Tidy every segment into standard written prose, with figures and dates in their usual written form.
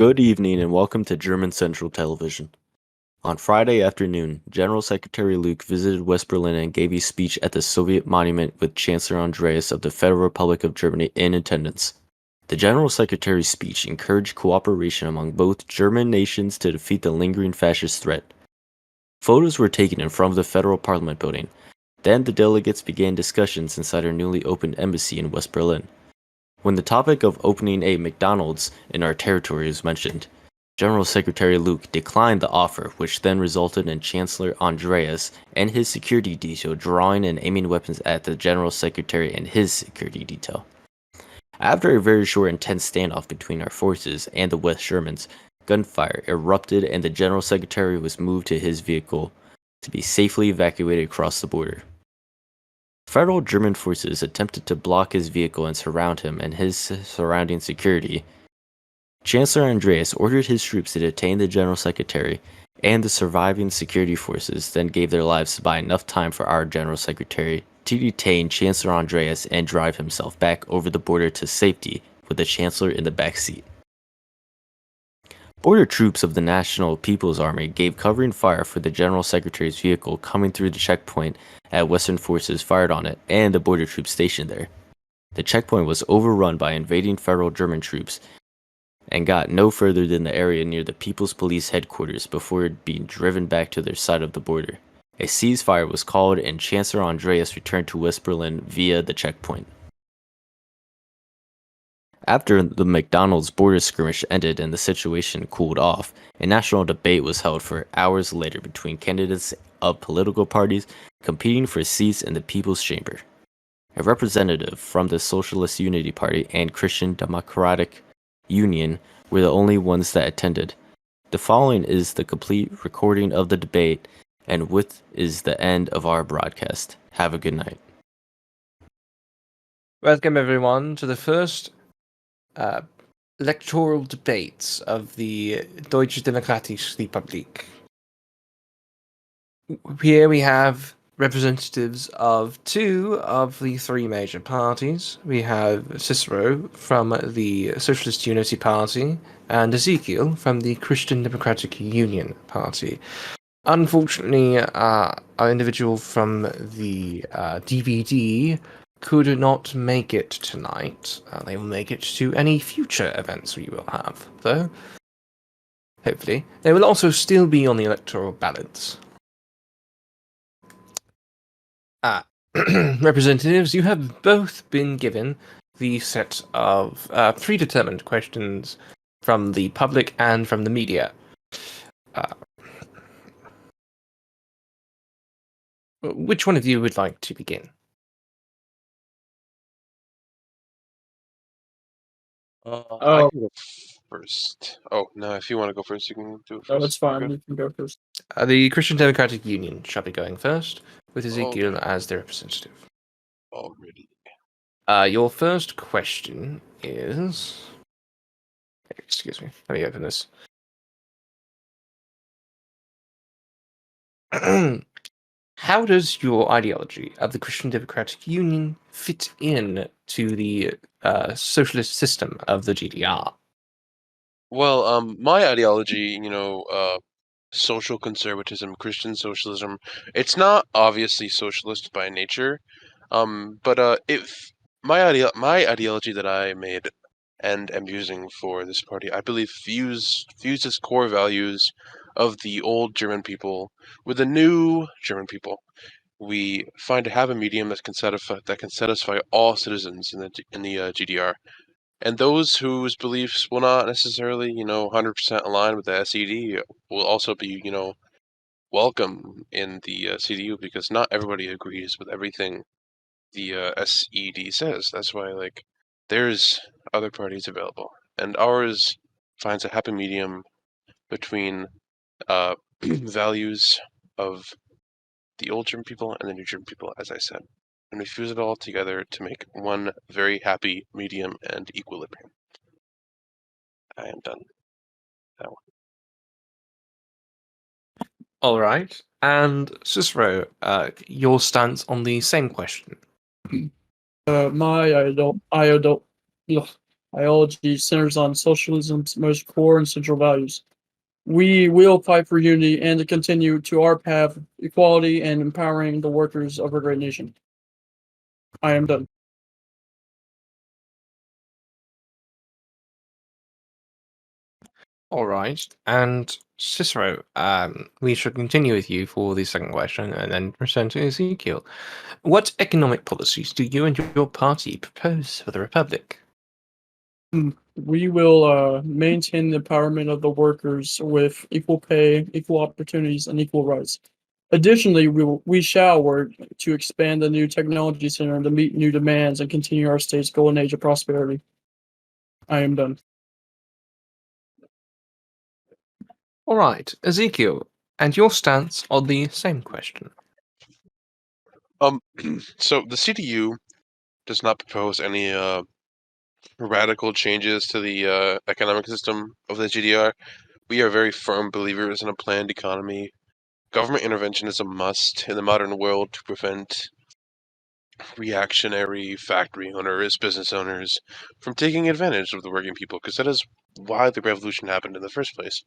Good evening and welcome to German Central Television. On Friday afternoon, General Secretary Luke visited West Berlin and gave a speech at the Soviet monument with Chancellor Andreas of the Federal Republic of Germany in attendance. The General Secretary's speech encouraged cooperation among both German nations to defeat the lingering fascist threat. Photos were taken in front of the Federal Parliament building. Then the delegates began discussions inside our newly opened embassy in West Berlin. When the topic of opening a McDonald's in our territory was mentioned, General Secretary Luke declined the offer, which then resulted in Chancellor Andreas and his security detail drawing and aiming weapons at the General Secretary and his security detail. After a very short intense standoff between our forces and the West Germans, gunfire erupted and the General Secretary was moved to his vehicle to be safely evacuated across the border. Federal German forces attempted to block his vehicle and surround him and his surrounding security. Chancellor Andreas ordered his troops to detain the General Secretary, and the surviving security forces then gave their lives to buy enough time for our General Secretary to detain Chancellor Andreas and drive himself back over the border to safety with the Chancellor in the back seat. Border troops of the National People's Army gave covering fire for the General Secretary's vehicle coming through the checkpoint as Western forces fired on it and the border troops stationed there. The checkpoint was overrun by invading federal German troops and got no further than the area near the People's Police headquarters before being driven back to their side of the border. A ceasefire was called and Chancellor Andreas returned to West Berlin via the checkpoint. After the McDonald's border skirmish ended and the situation cooled off, a national debate was held for hours later between candidates of political parties competing for seats in the People's Chamber. A representative from the Socialist Unity Party and Christian Democratic Union were the only ones that attended. The following is the complete recording of the debate, and with is the end of our broadcast. Have a good night. Welcome everyone to the first electoral debates of the Deutsche Demokratische Republik. Here we have representatives of two of the three major parties. We have Cicero from the Socialist Unity Party and Ezekiel from the Christian Democratic Union Party. Unfortunately, our individual from the DVD could not make it tonight. They will make it to any future events we will have, though. Hopefully. They will also still be on the electoral ballots. Representatives, you have both been given the set of predetermined questions from the public and from the media. Which one of you would like to begin? I can go first. Oh, no, if you want to go first, you can do it first. No, it's fine. You can go first. The Christian Democratic Union shall be going first, with Ezekiel as their representative. Already. Your first question is... Excuse me, let me open this. How does your ideology of the Christian Democratic Union fit in to the socialist system of the GDR? Well, my ideology, social conservatism, Christian socialism, it's not obviously socialist by nature, but if my ideology that I made and am using for this party, I believe fuses core values of the old German people with the new German people. We find to have a medium that can satisfy all citizens in the GDR, and those whose beliefs will not necessarily, 100% align with the SED will also be, welcome in the CDU, because not everybody agrees with everything the SED says. That's why, there's other parties available, and ours finds a happy medium between values of the old German people and the new German people, as I said, and we fuse it all together to make one very happy medium and equilibrium. I am done. That one. All right. And Cicero, your stance on the same question. My ideology centers on socialism's most core and central values. We will fight for unity and to continue to our path of equality and empowering the workers of our great nation. I am done. All right, and Cicero, we should continue with you for the second question and then return to Ezekiel. What economic policies do you and your party propose for the Republic? We will maintain the empowerment of the workers with equal pay, equal opportunities, and equal rights. Additionally, we shall work to expand the new technology center to meet new demands and continue our state's golden age of prosperity. I am done. All right, Ezekiel, and your stance on the same question. So the CDU does not propose any radical changes to the economic system of the GDR. We are very firm believers in a planned economy. Government intervention is a must in the modern world to prevent reactionary factory owners, business owners from taking advantage of the working people, because that is why the revolution happened in the first place,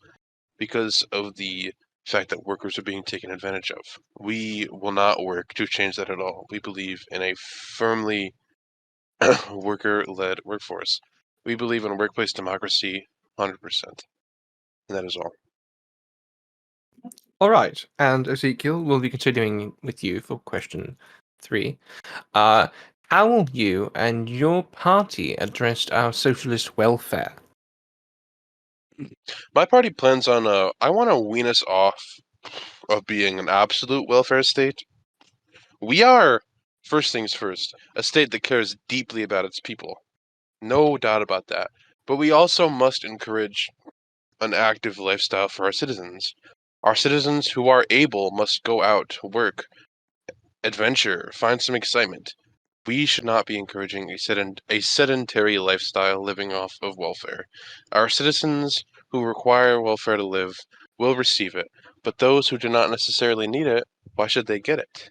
because of the fact that workers are being taken advantage of. We will not work to change that at all. We believe in a firmly worker-led workforce. We believe in workplace democracy 100%. And that is all. All right, and Ezekiel, we'll be continuing with you for question 3. How will you and your party address our socialist welfare? My party plans on, I want to wean us off of being an absolute welfare state. We are, first things first, a state that cares deeply about its people. No doubt about that. But we also must encourage an active lifestyle for our citizens. Our citizens who are able must go out, work, adventure, find some excitement. We should not be encouraging a sedentary lifestyle living off of welfare. Our citizens who require welfare to live will receive it, but those who do not necessarily need it, why should they get it?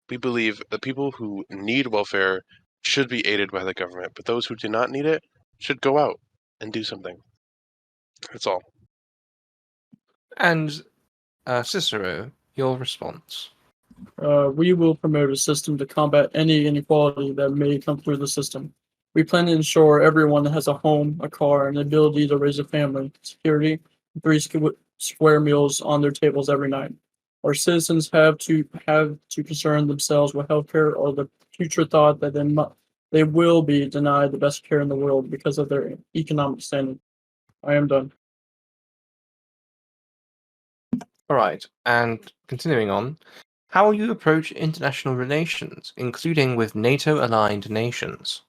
We believe the people who need welfare should be aided by the government, but those who do not need it should go out and do something. That's all. And Cicero, your response. We will promote a system to combat any inequality that may come through the system. We plan to ensure everyone has a home, a car, and the ability to raise a family, security, and 3 square meals on their tables every night. Our citizens have to concern themselves with healthcare or the future thought that they will be denied the best care in the world because of their economic standing. I am done. All right, and continuing on, how will you approach international relations, including with NATO-aligned nations?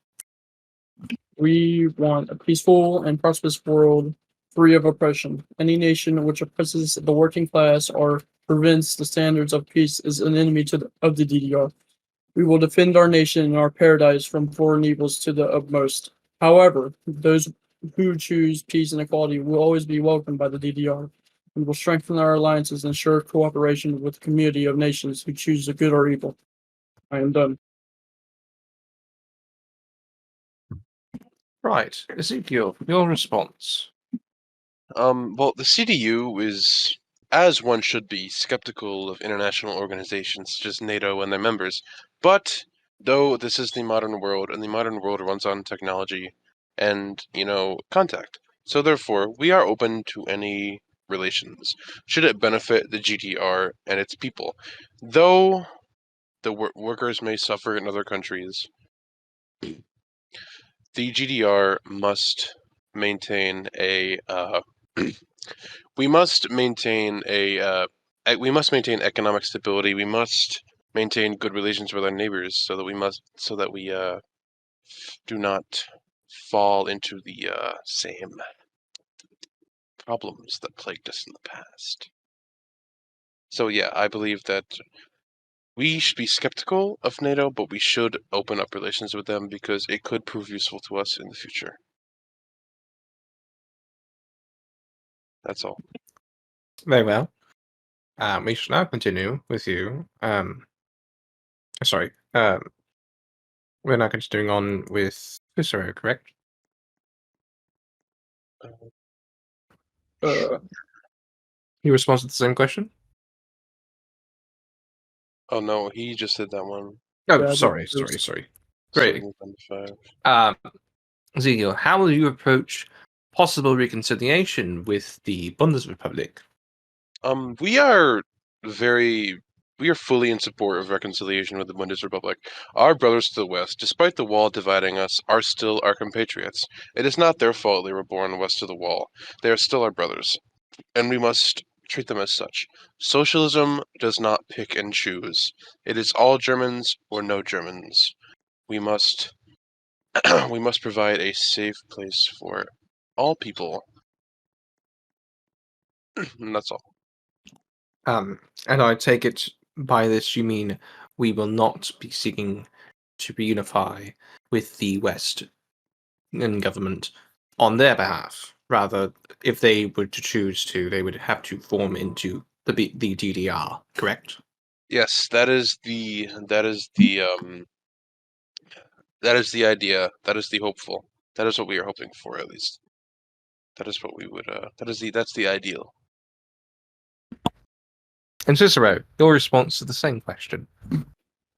We want a peaceful and prosperous world free of oppression. Any nation which oppresses the working class or prevents the standards of peace is an enemy of the DDR. We will defend our nation and our paradise from foreign evils to the utmost. However, those who choose peace and equality will always be welcomed by the DDR. We will strengthen our alliances and ensure cooperation with the community of nations who choose the good or evil. I am done. Right, Ezekiel, your response. Well, the CDU is, as one should be, skeptical of international organizations such as NATO and their members. But, though this is the modern world, and the modern world runs on technology and, contact. So therefore, we are open to any relations, should it benefit the GDR and its people. Though the workers may suffer in other countries, the GDR must maintain a we must maintain economic stability. We must maintain good relations with our neighbors, so that we do not fall into the same problems that plagued us in the past. So yeah, I believe that we should be skeptical of NATO, but we should open up relations with them because it could prove useful to us in the future. That's all. Very well. We shall now continue with you. Sorry. We're now continuing on with Cicero, correct? He responds to the same question? Oh no, he just did that one. Oh, Yeah, sorry. So Great. we move on to 5. Ezekiel, how will you approach possible reconciliation with the Bundesrepublik? We are very we are fully in support of reconciliation with the Bundesrepublik. Our brothers to the west, despite the wall dividing us, are still our compatriots. It is not their fault they were born west of the wall. They are still our brothers, and we must treat them as such. Socialism does not pick and choose. It is all Germans or no Germans. We must we must provide a safe place for all people. And that's all. And I take it by this you mean we will not be seeking to reunify with the West and government on their behalf. Rather, if they were to choose to, they would have to form into the DDR. Correct? Yes, that is the idea. That is the hopeful. That is what we are hoping for, at least. That is what we would. That's the ideal. And Cicero, your response to the same question.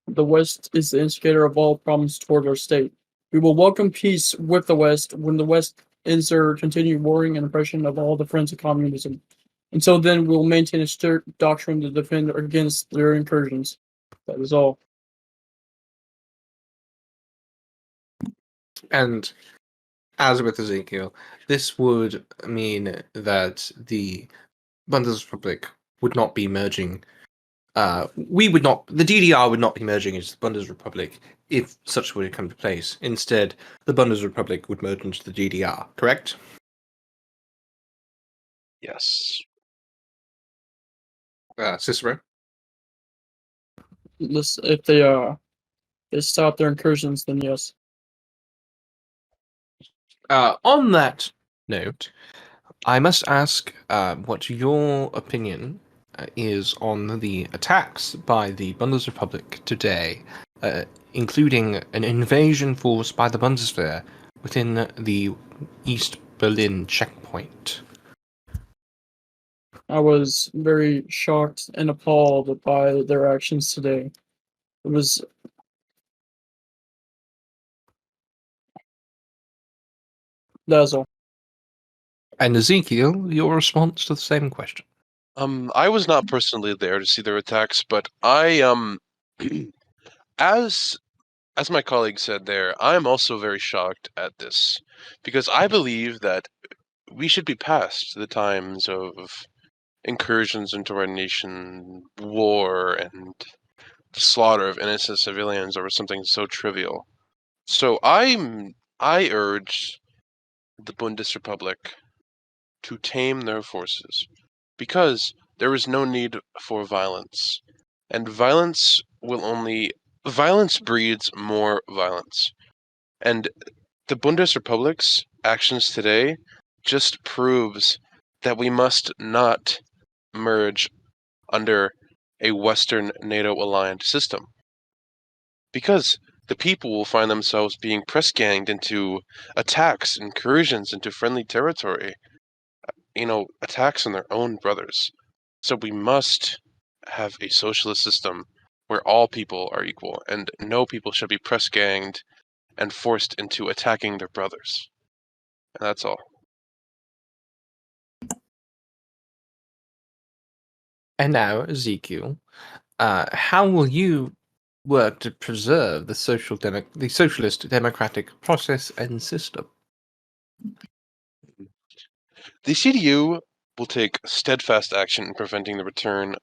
The West is the instigator of all problems toward our state. We will welcome peace with the West when the West ends their continued warring and oppression of all the friends of communism. Until then, we will maintain a strict doctrine to defend against their incursions. That is all. And as with Ezekiel, this would mean that the Bundesrepublik would not be merging. The DDR would not be merging into the Bundesrepublik if such were to come to place. Instead, the Bundesrepublik would merge into the DDR, correct? Yes. Cicero? If they stop their incursions, then yes. On that note, I must ask what your opinion is on the attacks by the Bundesrepublik today, including an invasion force by the Bundeswehr within the East Berlin checkpoint. I was very shocked and appalled by their actions today. It was that's all. And Ezekiel, your response to the same question. I was not personally there to see their attacks, but I as my colleague said there, I am also very shocked at this because I believe that we should be past the times of incursions into our nation, war, and the slaughter of innocent civilians over something so trivial. So I urge the Bundesrepublik to tame their forces because there is no need for violence. And violence breeds more violence. And the Bundesrepublik's actions today just proves that we must not merge under a Western NATO-aligned system. Because the people will find themselves being press-ganged into attacks, incursions into friendly territory, attacks on their own brothers. So we must have a socialist system where all people are equal and no people should be press-ganged and forced into attacking their brothers. And that's all. And now, Ezekiel, how will you work to preserve the socialist democratic process and system? The CDU will take steadfast action in preventing the return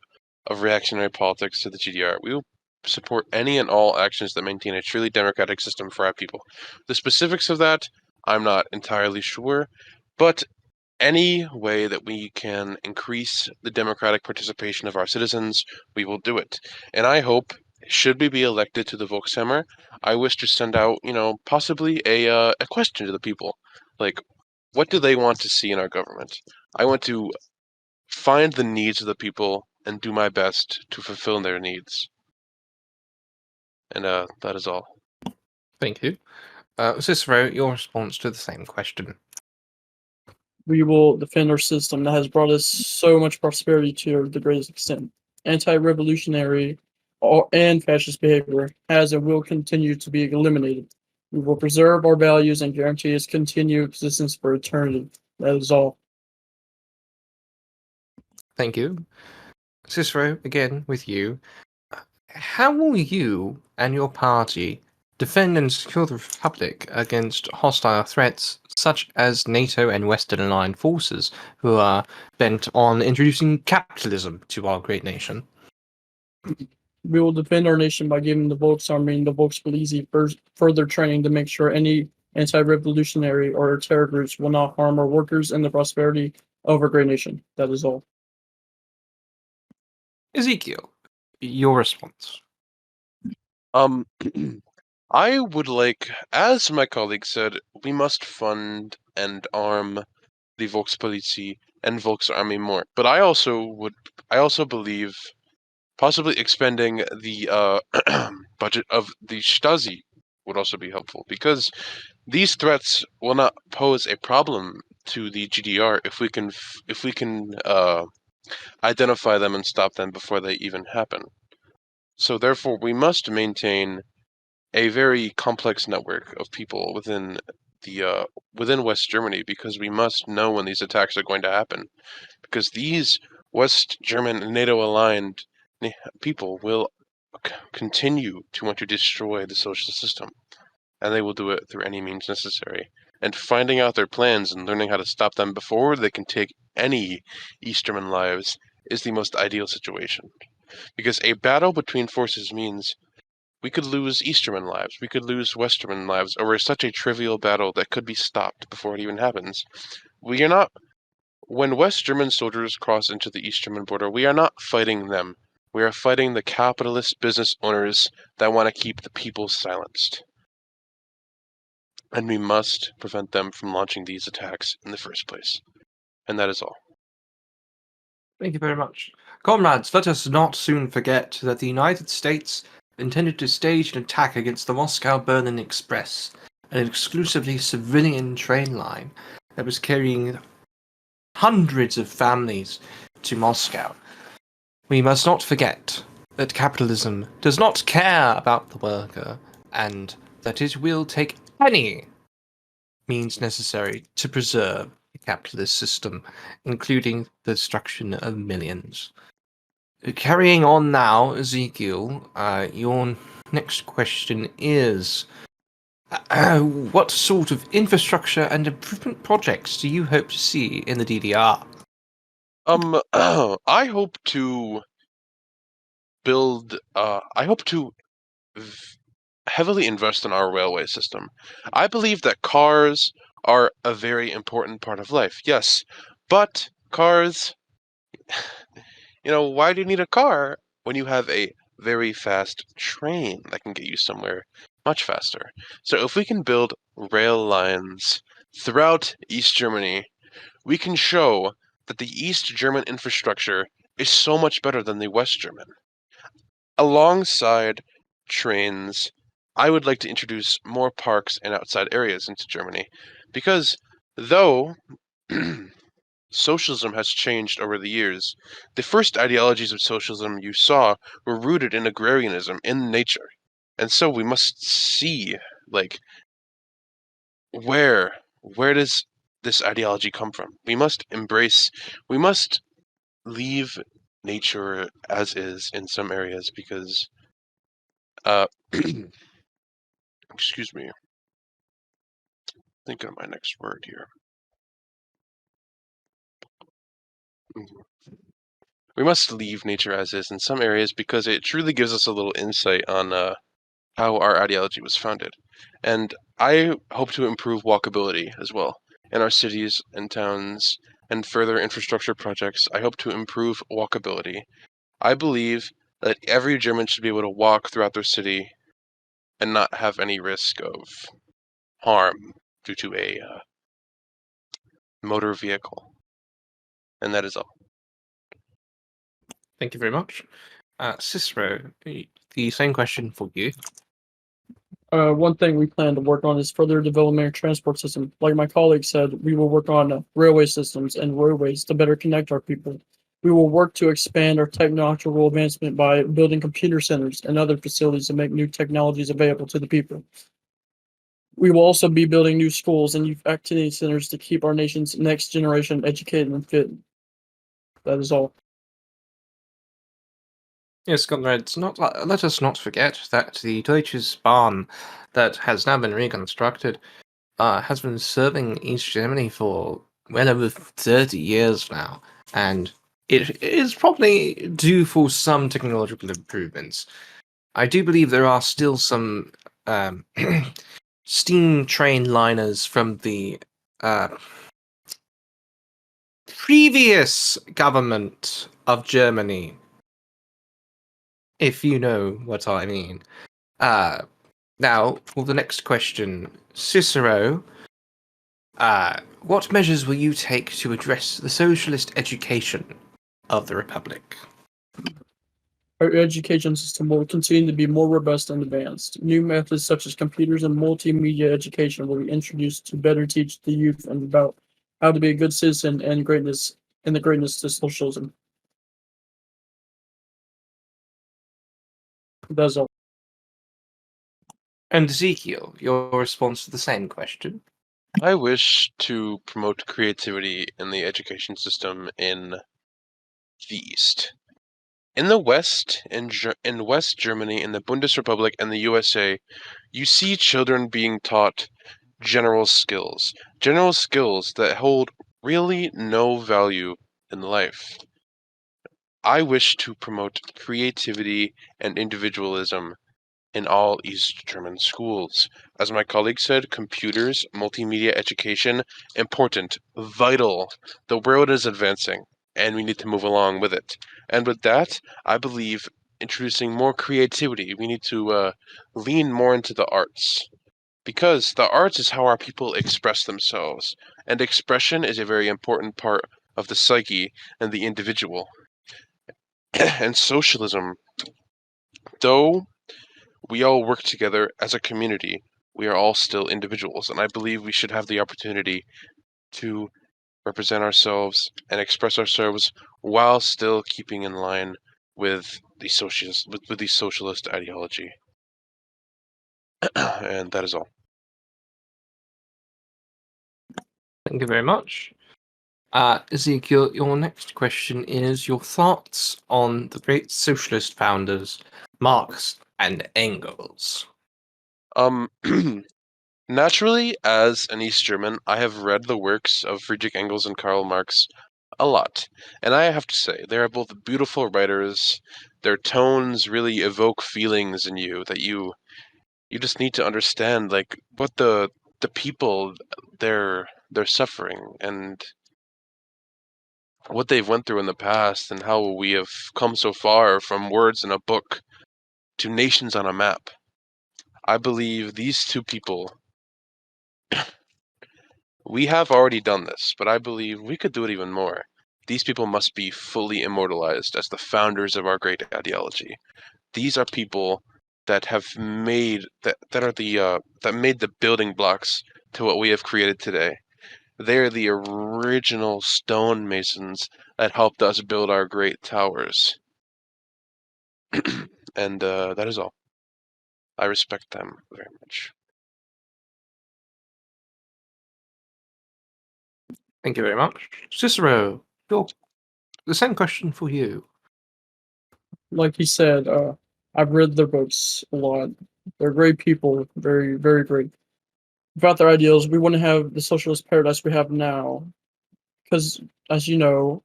of reactionary politics to the GDR. We will support any and all actions that maintain a truly democratic system for our people. The specifics of that, I'm not entirely sure, but any way that we can increase the democratic participation of our citizens, we will do it. And I hope, should we be elected to the Volkshammer, I wish to send out, possibly a question to the people. Like, what do they want to see in our government? I want to find the needs of the people and do my best to fulfill their needs. And that is all. Thank you. Cicero, your response to the same question. We will defend our system that has brought us so much prosperity to the greatest extent. Anti-revolutionary and fascist behavior has and will continue to be eliminated. We will preserve our values and guarantee its continued existence for eternity. That is all. Thank you. Cicero, again with you. How will you and your party defend and secure the Republic against hostile threats such as NATO and Western aligned forces who are bent on introducing capitalism to our great nation? We will defend our nation by giving the Volksarmy and the Volkspolizei further training to make sure any anti-revolutionary or terror groups will not harm our workers and the prosperity of our great nation. That is all. Ezekiel, your response. I would like, as my colleague said, we must fund and arm the Volkspolizei and Volksarmy more. But I also believe possibly expending the budget of the Stasi would also be helpful, because these threats will not pose a problem to the GDR if we can identify them and stop them before they even happen. So therefore, we must maintain a very complex network of people within the within West Germany, because we must know when these attacks are going to happen, because these West German NATO-aligned people will continue to want to destroy the social system, and they will do it through any means necessary. And finding out their plans and learning how to stop them before they can take any East German lives is the most ideal situation. Because a battle between forces means we could lose East German lives, we could lose West German lives over such a trivial battle that could be stopped before it even happens. We are not When West German soldiers cross into the East German border, we are not fighting them. We are fighting the capitalist business owners that want to keep the people silenced. And we must prevent them from launching these attacks in the first place. And that is all. Thank you very much. Comrades, let us not soon forget that the United States intended to stage an attack against the Moscow-Berlin Express, an exclusively civilian train line that was carrying hundreds of families to Moscow. We must not forget that capitalism does not care about the worker, and that it will take any means necessary to preserve the capitalist system, including the destruction of millions. Carrying on now, Ezekiel, your next question is, what sort of infrastructure and improvement projects do you hope to see in the DDR? I hope to build. I hope to heavily invest in our railway system. I believe that cars are a very important part of life. Yes, but cars. Why do you need a car when you have a very fast train that can get you somewhere much faster? So if we can build rail lines throughout East Germany, we can show that the East German infrastructure is so much better than the West German. Alongside trains, I would like to introduce more parks and outside areas into Germany, because though socialism has changed over the years, the first ideologies of socialism you saw were rooted in agrarianism, in nature. And so we must see, like, where does this ideology come from? We must leave nature as is in some areas, because excuse me, thinking of my next word here. We must leave nature as is in some areas, because it truly gives us a little insight on how our ideology was founded. And I hope to improve walkability as well in our cities and towns, and further infrastructure projects. I hope to improve walkability. I believe that every German should be able to walk throughout their city and not have any risk of harm due to a motor vehicle. And that is all. Thank you very much. Cicero, the same question for you. One thing we plan to work on is further development of transport system. Like my colleague said, we will work on railway systems and roadways to better connect our people. We will work to expand our technological advancement by building computer centers and other facilities to make new technologies available to the people. We will also be building new schools and youth activity centers to keep our nation's next generation educated and fit. That is all. Yes, comrades, let us not forget that the Deutsches Bahn that has now been reconstructed has been serving East Germany for well over 30 years now, and it is probably due for some technological improvements. I do believe there are still some steam train liners from the previous government of Germany, if you know what I mean. Now, for the next question, Cicero, what measures will you take to address the socialist education of the Republic? Our education system will continue to be more robust and advanced. New methods such as computers and multimedia education will be introduced to better teach the youth and about how to be a good citizen and the greatness to socialism. That's all. And Ezekiel, your response to the same question? I wish to promote creativity in the education system in the East. In the West, in West Germany, in the Bundesrepublik, and the USA, you see children being taught general skills that hold really no value in life. I wish to promote creativity and individualism in all East German schools. As my colleague said, computers, multimedia education, important, vital. The world is advancing, and we need to move along with it. And with that, I believe introducing more creativity. We need to lean more into the arts. Because the arts is how our people express themselves, and expression is a very important part of the psyche and the individual. And socialism, though we all work together as a community, we are all still individuals, and I believe we should have the opportunity to represent ourselves and express ourselves while still keeping in line with the socialist ideology. And that is all. Thank you very much. Ezekiel, your next question is your thoughts on the great socialist founders, Marx and Engels. Naturally, as an East German, I have read the works of Friedrich Engels and Karl Marx a lot, and I have to say, they are both beautiful writers. Their tones really evoke feelings in you that you just need to understand, like what the people they're suffering and what they've went through in the past and how we have come so far from words in a book to nations on a map. I believe these two people, we have already done this, but I believe we could do it even more. These people must be fully immortalized as the founders of our great ideology. These are people that have made that made the building blocks to what we have created today. They're the original stonemasons that helped us build our great towers. And that is all. I respect them very much. Thank you very much. Cicero, the same question for you. Like he said, I've read their books a lot. They're great people, very, very great. About their ideals, we want to have the socialist paradise we have now. Because, as you know,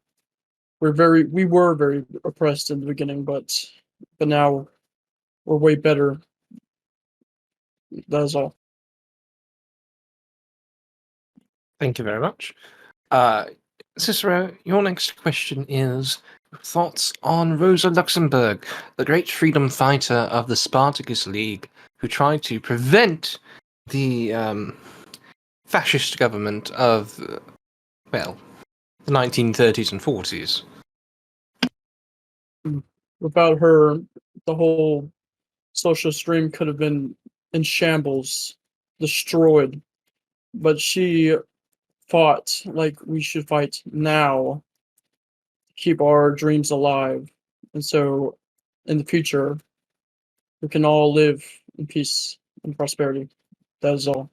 we were very oppressed in the beginning, but now we're way better. That is all. Thank you very much. Cicero, your next question is thoughts on Rosa Luxemburg, the great freedom fighter of the Spartacus League, who tried to prevent the fascist government of, the 1930s and 40s. Without her, the whole socialist dream could have been in shambles, destroyed. But she fought like we should fight now to keep our dreams alive. And so in the future, we can all live in peace and prosperity. That is all.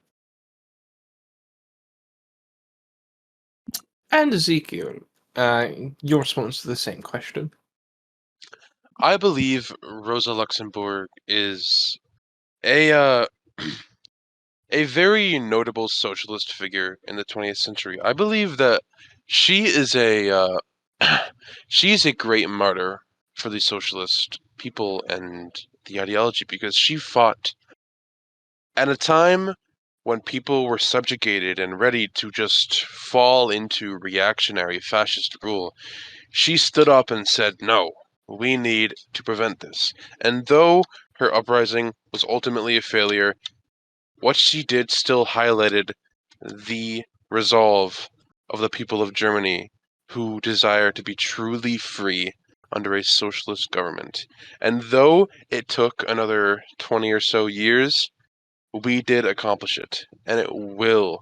And Ezekiel, your response to the same question. I believe Rosa Luxemburg is a a very notable socialist figure in the 20th century. I believe that she is she's a great martyr for the socialist people and the ideology because she fought at a time when people were subjugated and ready to just fall into reactionary fascist rule. She stood up and said, "No, we need to prevent this." And though her uprising was ultimately a failure, what she did still highlighted the resolve of the people of Germany who desire to be truly free under a socialist government. And though it took another 20 or so years, we did accomplish it, and it will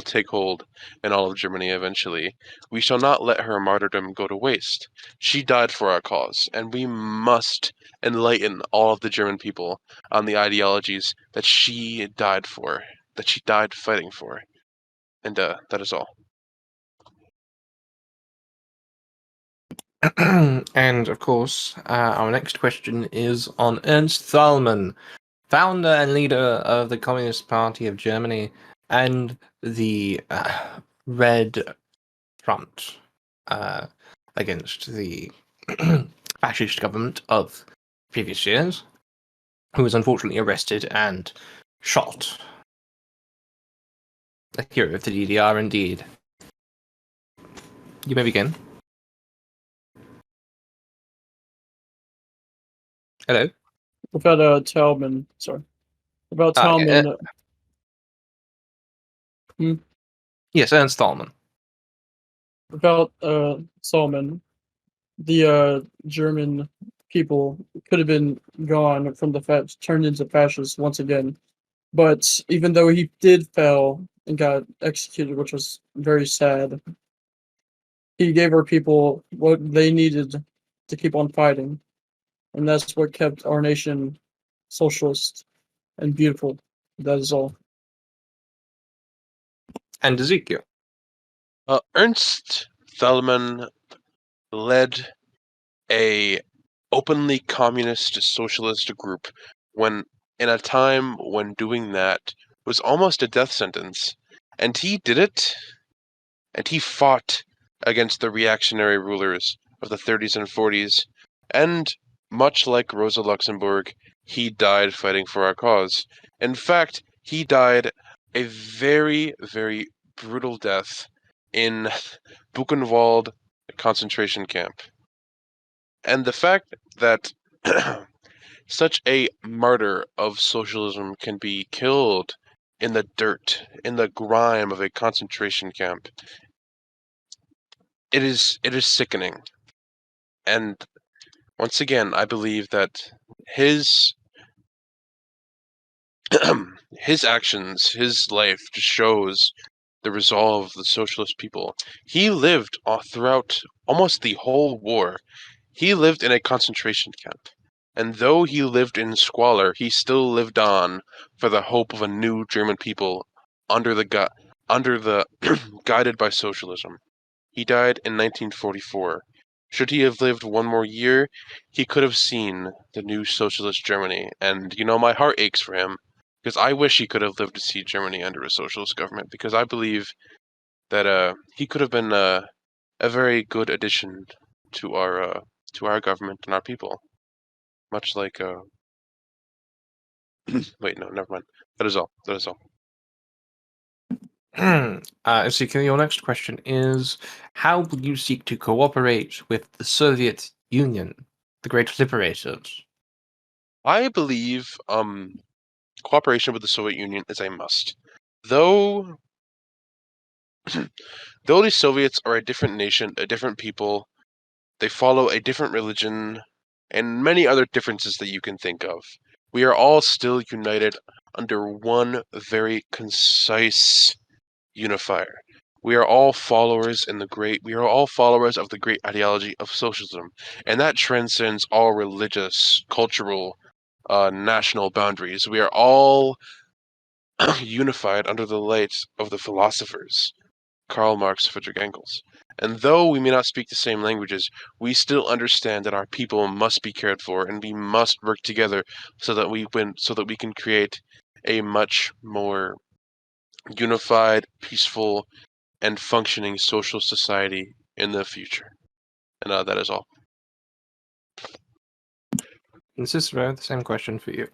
take hold in all of Germany eventually. We shall not let her martyrdom go to waste. She died for our cause, and we must enlighten all of the German people on the ideologies that she died for, that she died fighting for. And that is all. And of course, our next question is on Ernst Thälmann, founder and leader of the Communist Party of Germany and the Red Front against the fascist government of previous years, who was unfortunately arrested and shot. A hero of the DDR indeed. You may begin. Hello? About Talman, sorry. About Talman. Yes, Ernst Thälmann. About Solomon, the German people could have been gone from the turned into fascists once again. But even though he did fail and got executed, which was very sad, he gave our people what they needed to keep on fighting. And that's what kept our nation socialist and beautiful. That is all. And Ezekiel. Ernst Thälmann led a openly communist socialist group when in a time when doing that was almost a death sentence. And he did it, and he fought against the reactionary rulers of the 30s and 40s, and much like Rosa Luxemburg, he died fighting for our cause. In fact, he died a very, very brutal death in Buchenwald concentration camp. And the fact that such a martyr of socialism can be killed in the dirt, in the grime of a concentration camp, it is sickening. And once again, I believe that his his actions, his life just shows the resolve of the socialist people. He lived throughout almost the whole war. He lived in a concentration camp. And though he lived in squalor, he still lived on for the hope of a new German people under the guided by socialism. He died in 1944. Should he have lived one more year, he could have seen the new socialist Germany. And, my heart aches for him, because I wish he could have lived to see Germany under a socialist government, because I believe that he could have been a very good addition to our government and our people. Much like wait, no, never mind. That is all. Ezekiel, your next question is: how will you seek to cooperate with the Soviet Union, the great liberators? I believe cooperation with the Soviet Union is a must. Though the Soviets are a different nation, a different people, they follow a different religion, and many other differences that you can think of. we are all still united under one very concise unifier. We are all followers of the great ideology of socialism, and that transcends all religious, cultural, national boundaries. We are all unified under the light of the philosophers, Karl Marx, Friedrich Engels. And though we may not speak the same languages, we still understand that our people must be cared for, and we must work together so that we can create a much more unified, peaceful, and functioning social society in the future. And that is all. And Cicero, the same question for you.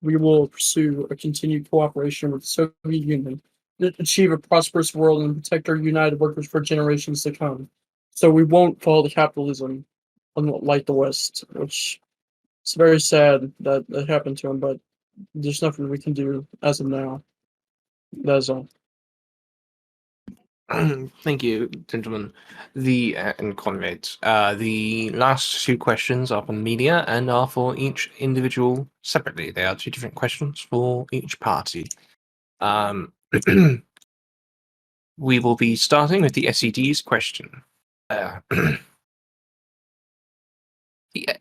We will pursue a continued cooperation with the Soviet Union to achieve a prosperous world and protect our united workers for generations to come. So we won't fall to capitalism unlike the West, which it's very sad that that happened to him, but there's nothing we can do as of now. That is all. Thank you, gentlemen. And comrades. The last two questions are from media and are for each individual separately. They are two different questions for each party. We will be starting with the SED's question. The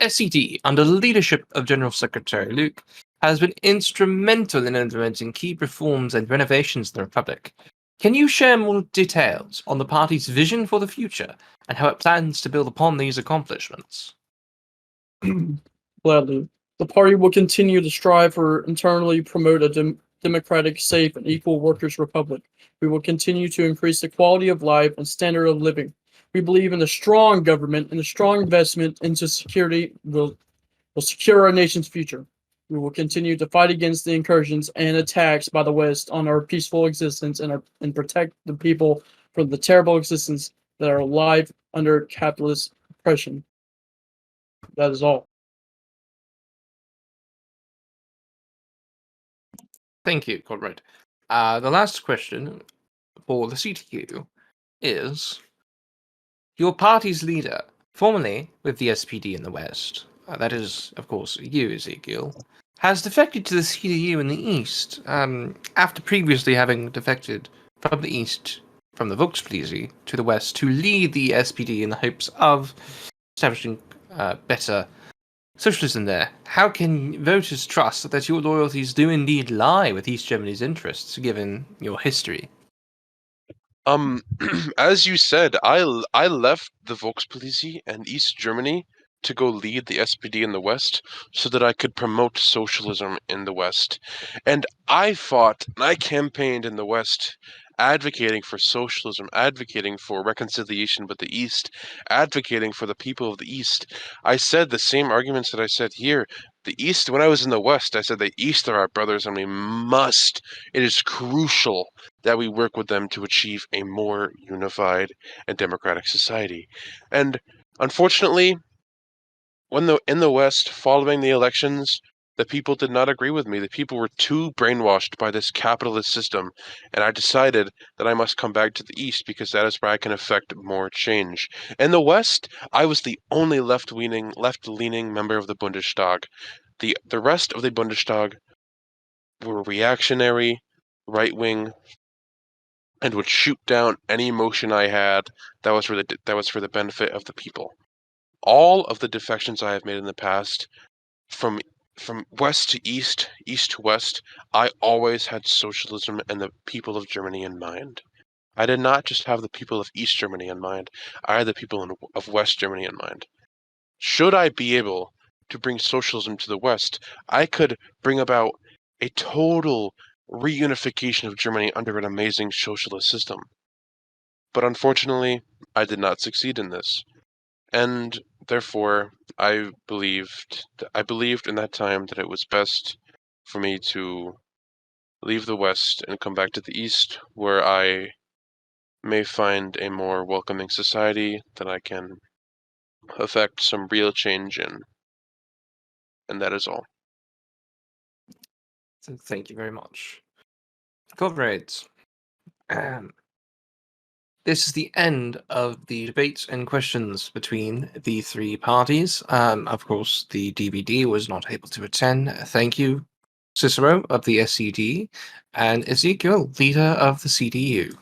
SED, under the leadership of General Secretary Luke, has been instrumental in implementing key reforms and renovations in the Republic. Can you share more details on the party's vision for the future and how it plans to build upon these accomplishments? Gladly. The party will continue to strive for internally promote a democratic, safe, and equal workers' republic. We will continue to increase the quality of life and standard of living. We believe in a strong government and a strong investment into security will secure our nation's future. We will continue to fight against the incursions and attacks by the West on our peaceful existence and protect the people from the terrible existence that are alive under capitalist oppression. That is all. Thank you, Conrad. The last question for the CTU is: your party's leader, formerly with the SPD in the West, that is, of course, you, Ezekiel, has defected to the CDU in the East, after previously having defected from the East, from the Volkspartei to the West, to lead the SPD in the hopes of establishing better socialism there. How can voters trust that your loyalties do indeed lie with East Germany's interests, given your history? As you said, I left the Volkspartei and East Germany to go lead the SPD in the West so that I could promote socialism in the West. And I fought and I campaigned in the West advocating for socialism, advocating for reconciliation with the East, advocating for the people of the East. I said the same arguments that I said here. The East, when I was in the West, I said the East are our brothers and it is crucial that we work with them to achieve a more unified and democratic society. And unfortunately, in the West, following the elections, the people did not agree with me. The people were too brainwashed by this capitalist system, and I decided that I must come back to the East because that is where I can affect more change. In the West, I was the only left-leaning member of the Bundestag. The rest of the Bundestag were reactionary, right-wing, and would shoot down any motion I had that was for the benefit of the people. All of the defections I have made in the past, from west to east, east to west, I always had socialism and the people of Germany in mind. I did not just have the people of East Germany in mind, I had the people of West Germany in mind. Should I be able to bring socialism to the West, I could bring about a total reunification of Germany under an amazing socialist system. But unfortunately, I did not succeed in this. And therefore, I believed in that time that it was best for me to leave the West and come back to the East, where I may find a more welcoming society that I can affect some real change in. And that is all. So thank you very much. Comrades, this is the end of the debates and questions between the three parties. Of course, the DVD was not able to attend. Thank you, Cicero of the SCD, and Ezekiel, leader of the CDU.